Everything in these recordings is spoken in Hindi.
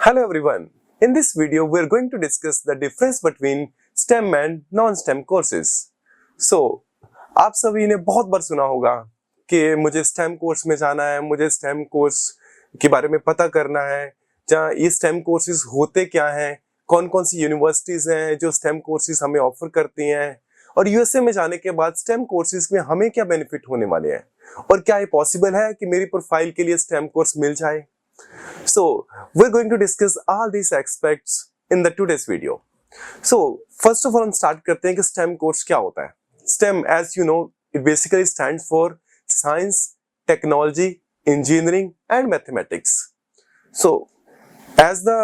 Hello everyone. In this video, we are going to discuss the difference between STEM and non-STEM courses. So, आप सभी ने बहुत बार सुना होगा कि मुझे STEM कोर्स में जाना है, मुझे STEM कोर्स के बारे में पता करना है, जहाँ ये STEM कोर्सेज होते क्या हैं, कौन-कौन सी यूनिवर्सिटीज हैं जो STEM कोर्सेज हमें ऑफर करती हैं, और यूएसए में जाने के बाद STEM कोर्सेज में हमें क्या बेनिफिट होने वाले हैं, और क्या ये पॉसिबल है कि मेरी प्रोफाइल के लिए STEM कोर्स मिल जाए. So, we're going to discuss all these aspects in the today's video. So, first of all, हम start करते हैं कि STEM course क्या होता है. STEM, as you know, it basically stands for Science, Technology, Engineering and Mathematics. So, as the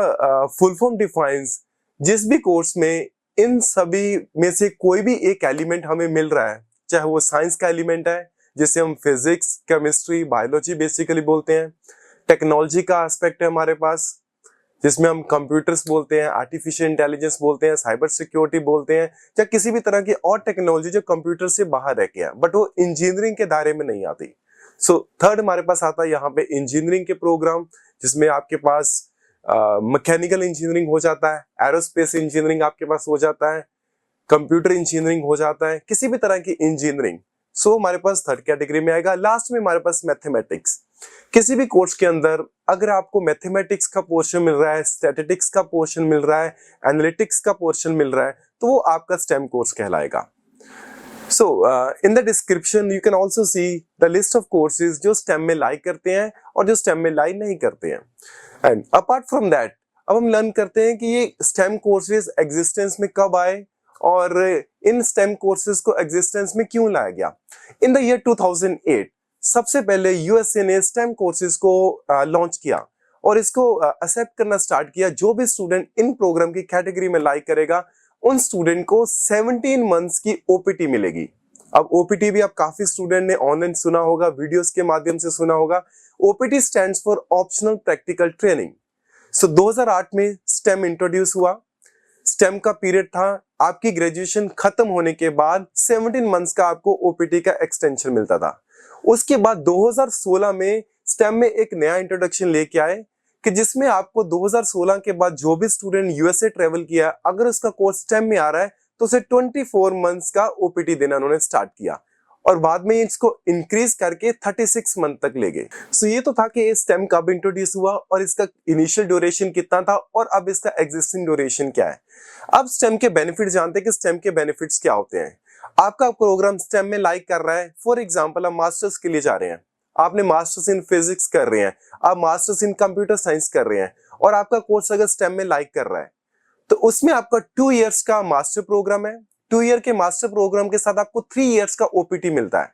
full form defines, जिस भी कोर्स में इन सभी में से कोई भी एक एलिमेंट हमें मिल रहा है, चाहे वो साइंस का एलिमेंट है, जिसे हम फिजिक्स, केमिस्ट्री, बायोलॉजी बेसिकली बोलते हैं, टेक्नोलॉजी का एस्पेक्ट है हमारे पास, जिसमें हम कंप्यूटर्स बोलते हैं, आर्टिफिशियल इंटेलिजेंस बोलते हैं, साइबर सिक्योरिटी बोलते हैं, या किसी भी तरह की और टेक्नोलॉजी जो कंप्यूटर से बाहर रह गया बट वो इंजीनियरिंग के दायरे में नहीं आती. सो थर्ड हमारे पास आता है यहाँ पे इंजीनियरिंग के प्रोग्राम, जिसमें आपके पास मैकेनिकल इंजीनियरिंग हो जाता है, एरोस्पेस इंजीनियरिंग आपके पास हो जाता है, कंप्यूटर इंजीनियरिंग हो जाता है, किसी भी तरह की इंजीनियरिंग. सो हमारे पास थर्ड कैटेगरी में आएगा. लास्ट में हमारे पास मैथमेटिक्स. किसी भी कोर्स के अंदर अगर आपको मैथमेटिक्स का पोर्शन मिल रहा है, स्टैटिस्टिक्स का पोर्शन मिल रहा है, एनालिटिक्स का पोर्शन मिल रहा है, तो वो आपका स्टेम कोर्स कहलाएगा. So in the description you can also see the list of courses जो स्टेम में लाई करते हैं और जो स्टेम में लाई नहीं करते हैं. एंड अपार्ट फ्रॉम दैट, अब हम लर्न करते हैं कि ये स्टेम कोर्सेज एग्जिस्टेंस में कब आए और इन स्टेम कोर्सेज को एग्जिस्टेंस में क्यों लाया गया. इन द ईयर 2008 सबसे पहले यूएसए ने स्टेम कोर्सेज को लॉन्च किया और इसको एक्सेप्ट करना स्टार्ट किया. जो भी स्टूडेंट इन प्रोग्राम की कैटेगरी में लाइक करेगा उन स्टूडेंट को 17 मंथ्स की ओपीटी मिलेगी. अब ओपीटी भी आप काफी स्टूडेंट ने ऑनलाइन सुना होगा, वीडियोस के माध्यम से सुना होगा. OPT stands for optional practical training. So 2008 में स्टेम इंट्रोड्यूस हुआ. स्टेम का पीरियड था, आपकी ग्रेजुएशन खत्म होने के बाद 17 मंथ्स का आपको ओपीटी का एक्सटेंशन मिलता था. उसके बाद 2016 में स्टेम में एक नया इंट्रोडक्शन लेके आए कि जिसमें आपको 2016 के बाद जो भी स्टूडेंट यूएसए ट्रेवल किया, अगर उसका कोर्स स्टेम में आ रहा है तो उसे 24 मंथ्स का ओपीटी देना उन्होंने स्टार्ट किया और बाद में इसको इंक्रीज करके 36 मंथ तक ले गए. सो ये तो था कि स्टेम कब इंट्रोड्यूस हुआ और इसका इनिशियल ड्यूरेशन कितना था और अब इसका एग्जिस्टिंग ड्यूरेशन क्या है. अब स्टेम के बेनिफिट जानते हैं कि स्टेम के बेनिफिट्स क्या होते हैं. आपका प्रोग्राम स्टेम में लाइक कर रहा है, फॉर एग्जांपल आप मास्टर्स के लिए जा रहे हैं, आपने मास्टर्स इन फिजिक्स कर रहे हैं, आप मास्टर्स इन कंप्यूटर साइंस कर रहे हैं और आपका कोर्स अगर स्टेम में लाइक कर रहा है तो उसमें आपका 2 इयर्स का मास्टर प्रोग्राम है. 2 ईयर के मास्टर प्रोग्राम के साथ आपको 3 इयर्स का ओपीटी मिलता है,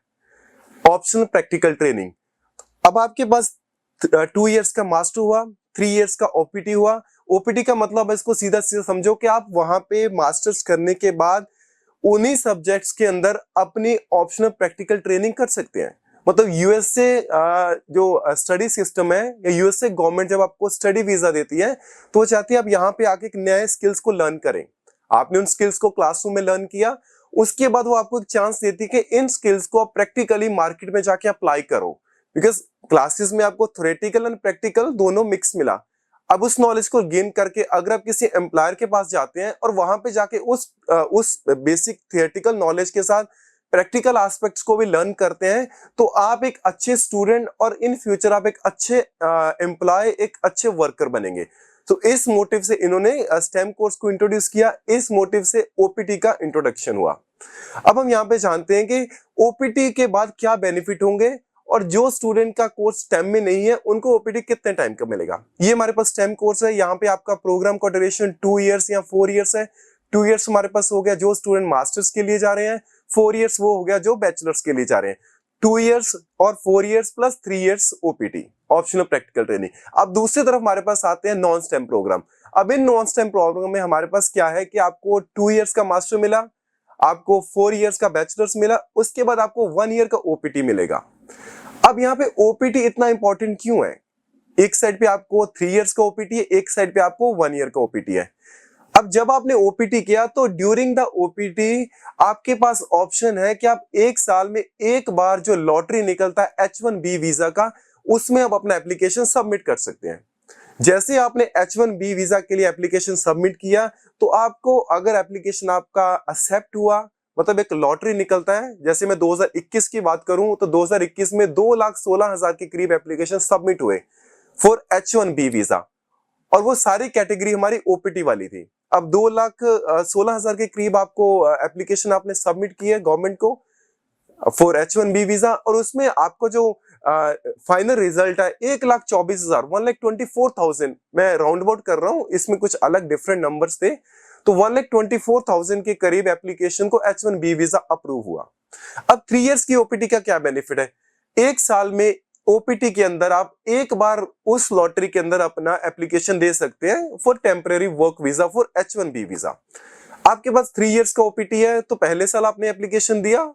ऑप्शनल प्रैक्टिकल ट्रेनिंग. अब आपके पास 2 इयर्स का मास्टर हुआ, 3 इयर्स का ओपीटी हुआ. ओपीटी का मतलब इसको सीधा सीधा समझो कि आप वहां पे मास्टर्स करने के बाद उन्हीं सब्जेक्ट्स के अंदर अपनी ऑप्शनल प्रैक्टिकल ट्रेनिंग कर सकते हैं. मतलब यूएसए जो स्टडी सिस्टम है या यूएसए गवर्नमेंट जब आपको स्टडी वीजा देती है तो वो चाहती है आप यहाँ पे आके एक नए स्किल्स को लर्न करें. आपने उन स्किल्स को क्लासरूम में लर्न किया, उसके बाद वो आपको एक चांस देती है कि इन स्किल्स को आप प्रैक्टिकली मार्केट में जाके अप्लाई करो. बिकॉज क्लासेस में आपको थ्योरेटिकल एंड प्रैक्टिकल दोनों मिक्स मिला. अब उस नॉलेज को गेन करके अगर आप किसी एम्प्लॉयर के पास जाते हैं और वहां पे जाके उस बेसिक थियोरेटिकल नॉलेज के साथ प्रैक्टिकल एस्पेक्ट्स को भी लर्न करते हैं तो आप एक अच्छे स्टूडेंट और इन फ्यूचर आप एक अच्छे एम्प्लॉय, एक अच्छे वर्कर बनेंगे. तो इस मोटिव से इन्होंने स्टेम कोर्स को इंट्रोड्यूस किया, इस मोटिव से ओपीटी का इंट्रोडक्शन हुआ. अब हम यहाँ पे जानते हैं कि ओपीटी के बाद क्या बेनिफिट होंगे और जो स्टूडेंट का कोर्स स्टेम में नहीं है उनको ओपीटी कितने टाइम का मिलेगा. ये हमारे पास स्टेम कोर्स है. यहाँ पे आपका प्रोग्राम का ड्यूरेशन 2 इयर्स या 4 इयर्स है. 2 इयर्स हमारे पास हो गया जो स्टूडेंट मास्टर्स के लिए जा रहे हैं, 4 इयर्स वो हो गया जो बैचलर्स के लिए जा रहे हैं. 2 इयर्स और 4 years plus 3 years OPT, optional practical training. अब दूसरी तरफ हमारे पास आते हैं नॉन स्टेम प्रोग्राम. अब इन नॉन स्टेम प्रोग्राम में हमारे पास क्या है कि आपको 2 इयर्स का मास्टर मिला, आपको 4 इयर्स का बैचलर्स मिला, उसके बाद आपको 1 ईयर का ओपीटी मिलेगा. अब यहाँ पे ओपीटी इतना इंपॉर्टेंट क्यों है? एक साइड पे आपको 3 इयर्स का ओपीटी है, एक साइड पे आपको 1 ईयर का ओपीटी है. अब जब आपने ओपीटी किया तो ड्यूरिंग द ओपीटी आपके पास ऑप्शन है कि आप एक साल में एक बार जो लॉटरी निकलता है H1B वीजा का, उसमें आप अपना एप्लीकेशन सबमिट कर सकते हैं. जैसे आपने H1B वीजा के लिए एप्लीकेशन सबमिट किया तो आपको, अगर एप्लीकेशन आपका एक्सेप्ट हुआ, मतलब एक लॉटरी निकलता है। जैसे मैं 2021 की बात करूं तो 2021 में 2,16,000 के करीब एप्लीकेशन सबमिट हुए फॉर H1B वीजा, और वो सारी कैटेगरी हमारी ओपीटी वाली थी। अब 2,16,000 के करीब आपको एप्लीकेशन आपने सबमिट की है गवर्नमेंट को फॉर H1B वीजा, और उसमें आपको जो फाइनल रिजल्ट है 1,24,000, 1,24,000, मैं राउंड अबाउट कर रहा हूं, इसमें कुछ अलग डिफरेंट नंबर्स थे, तो 1,24,000 के करीब एप्लीकेशन को H1B वीजा अप्रूव हुआ। अब 3 इयर्स की ओपीटी का क्या बेनिफिट है? एक साल में ओपीटी के अंदर आप एक बार उस लॉटरी के अंदर अपना एप्लीकेशन दे सकते हैं for temporary work visa for H1B visa. आपके पास 3 इयर्स का ओपीटी है, तो पहले साल आपने एप्लीकेशन दिया,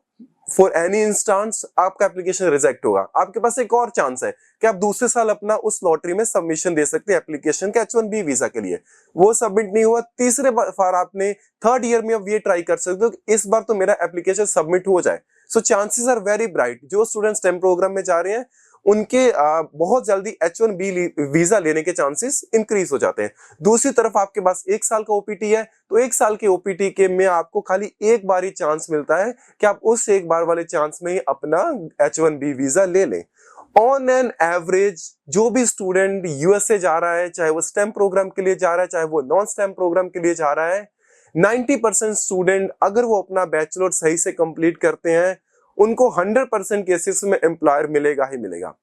फॉर एनी इंस्टांस आपका एप्लीकेशन रिजेक्ट होगा, आपके पास एक और चांस है कि आप दूसरे साल अपना उस लॉटरी में सबमिशन दे सकते हैं एप्लीकेशन के H1B वीजा के लिए। वो सबमिट नहीं हुआ, तीसरे बार आपने थर्ड ईयर में अब ये ट्राई कर सकते हो कि इस बार तो मेरा एप्लीकेशन सबमिट हो जाए। So chances are very bright, जो स्टूडेंट स्टेम प्रोग्राम में जा रहे हैं उनके बहुत जल्दी H1B वीजा लेने के चांसेस इंक्रीज हो जाते हैं। दूसरी तरफ आपके पास एक साल का ओपीटी है, तो एक साल के ओपीटी के में आपको खाली एक बार ही चांस मिलता है कि आप उस एक बार वाले चांस में ही अपना H1B वीजा ले लें। ऑन एन एवरेज जो भी स्टूडेंट यूएसए जा रहा है, चाहे वो स्टेम प्रोग्राम के लिए जा रहा है, चाहे वो नॉन स्टेम प्रोग्राम के लिए जा रहा है, 90% स्टूडेंट अगर वो अपना बैचलर सही से कंप्लीट करते हैं, उनको 100% केसेस में एम्प्लॉयर मिलेगा ही मिलेगा।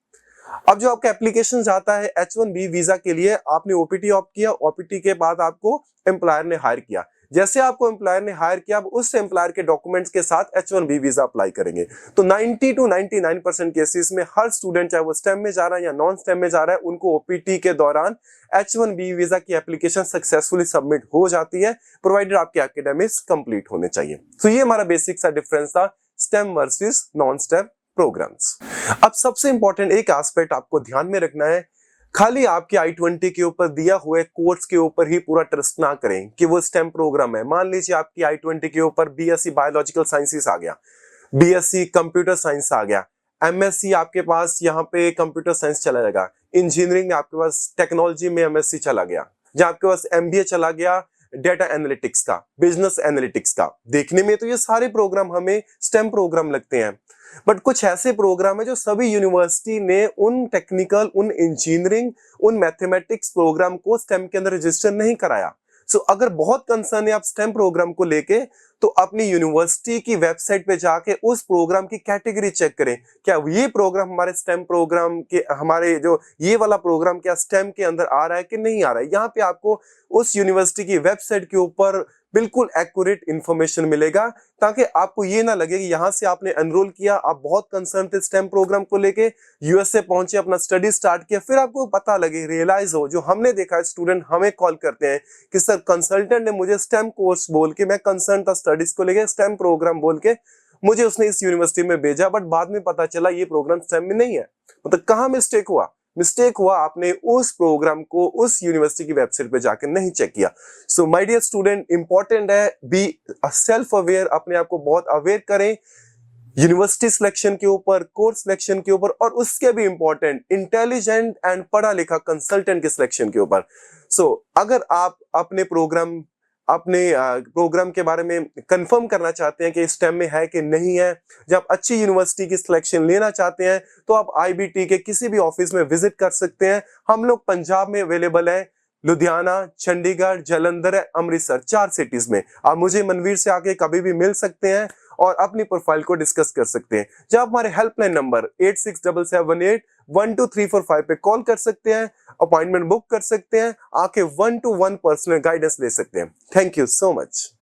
अब जो आपका एप्लीकेशन जाता है H1B वीजा के लिए, आपने ओपीटी ऑप्ट किया, ओपीटी के बाद आपको एम्प्लॉयर ने हायर किया। जैसे आपको एम्प्लॉयर ने हायर किया, अब उस एम्प्लॉयर के डॉक्यूमेंट्स के साथ H1B वीजा अप्लाई करेंगे। तो 90 to 99% केसेस में हर स्टूडेंट, चाहे वो स्टेम में जा रहा है या नॉन स्टेम में जा रहा है, उनको ओपीटी के दौरान H1B वीजा की एप्लीकेशन सक्सेसफुली सबमिट हो जाती है, प्रोवाइडेड आपके एकेडमिक्स कंप्लीट होने चाहिए। तो ये हमारा बेसिक सा डिफरेंस था STEM versus non STEM programs. अब सबसे इंपॉर्टेंट एक एस्पेक्ट आपको ध्यान में रखना है, खाली आपके I-20 के ऊपर दिया हुए कोर्स के ऊपर ही पूरा ट्रस्ट ना करें कि वो स्टेम प्रोग्राम है। मान लीजिए आपकी I-20 के ऊपर बीएससी बायोलॉजिकल साइंसेस आ गया, बीएससी कंप्यूटर साइंस आ गया, एमएससी आपके पास यहाँ पे कंप्यूटर साइंस चला जाएगा, इंजीनियरिंग में आपके पास टेक्नोलॉजी में एमएससी चला गया, जहाँ आपके पास एमबीए चला गया डेटा एनालिटिक्स का, बिजनेस एनालिटिक्स का। देखने में तो ये सारे प्रोग्राम हमें स्टेम प्रोग्राम लगते हैं, बट कुछ ऐसे प्रोग्राम है जो सभी यूनिवर्सिटी ने उन टेक्निकल, उन इंजीनियरिंग, उन मैथमेटिक्स प्रोग्राम को स्टेम के अंदर रजिस्टर नहीं कराया। सो अगर बहुत कंसर्न है आप स्टेम प्रोग्राम को लेके, तो अपनी यूनिवर्सिटी की वेबसाइट पे जाके उस प्रोग्राम की कैटेगरी चेक करें, क्या ये प्रोग्राम हमारे स्टेम प्रोग्राम के, हमारे जो ये वाला प्रोग्राम क्या स्टेम के अंदर आ रहा है कि नहीं आ रहा है। यहाँ पे आपको उस यूनिवर्सिटी की वेबसाइट के ऊपर बिल्कुल एक्यूरेट इंफॉर्मेशन मिलेगा, ताकि आपको ये ना लगे कि यहाँ से आपने एनरोल किया, आप बहुत कंसर्न थे स्टेम प्रोग्राम को लेके, यूएसए पहुंचे, अपना स्टडी स्टार्ट किया, फिर आपको पता लगे, रियलाइज हो, जो हमने देखा है स्टूडेंट हमें कॉल करते हैं कि सर कंसल्टेंट ने मुझे स्टेम कोर्स बोल के, मैं कंसर्न था स्टडीज को लेके, स्टेम प्रोग्राम बोल के मुझे उसने इस यूनिवर्सिटी में भेजा, बट बाद में पता चला ये प्रोग्राम स्टेम में नहीं है। मतलब कहाँ मिस्टेक हुआ? मिस्टेक हुआ आपने उस प्रोग्राम को उस यूनिवर्सिटी की वेबसाइट पे जाकर नहीं चेक किया। So my dear student, important है बी सेल्फ अवेयर, अपने आप को बहुत अवेयर करें यूनिवर्सिटी सिलेक्शन के ऊपर, कोर्स सिलेक्शन के ऊपर, और उसके भी इंपॉर्टेंट इंटेलिजेंट एंड पढ़ा लिखा कंसल्टेंट के सिलेक्शन के ऊपर। सो अगर आप अपने प्रोग्राम के बारे में कंफर्म करना चाहते हैं कि स्टेम में है कि नहीं है, जब अच्छी यूनिवर्सिटी की सिलेक्शन लेना चाहते हैं, तो आप आईबीटी के किसी भी ऑफिस में विजिट कर सकते हैं। हम लोग पंजाब में अवेलेबल हैं, लुधियाना, चंडीगढ़, जालंधर, अमृतसर, 4 सिटीज में। आप मुझे मनवीर से आके कभी भी मिल सकते हैं और अपनी प्रोफाइल को डिस्कस कर सकते हैं। जब हमारे हेल्पलाइन नंबर 8677812345 पे कॉल कर सकते हैं, अपॉइंटमेंट बुक कर सकते हैं, आके 1-to-1 पर्सनल गाइडेंस ले सकते हैं। Thank you so much.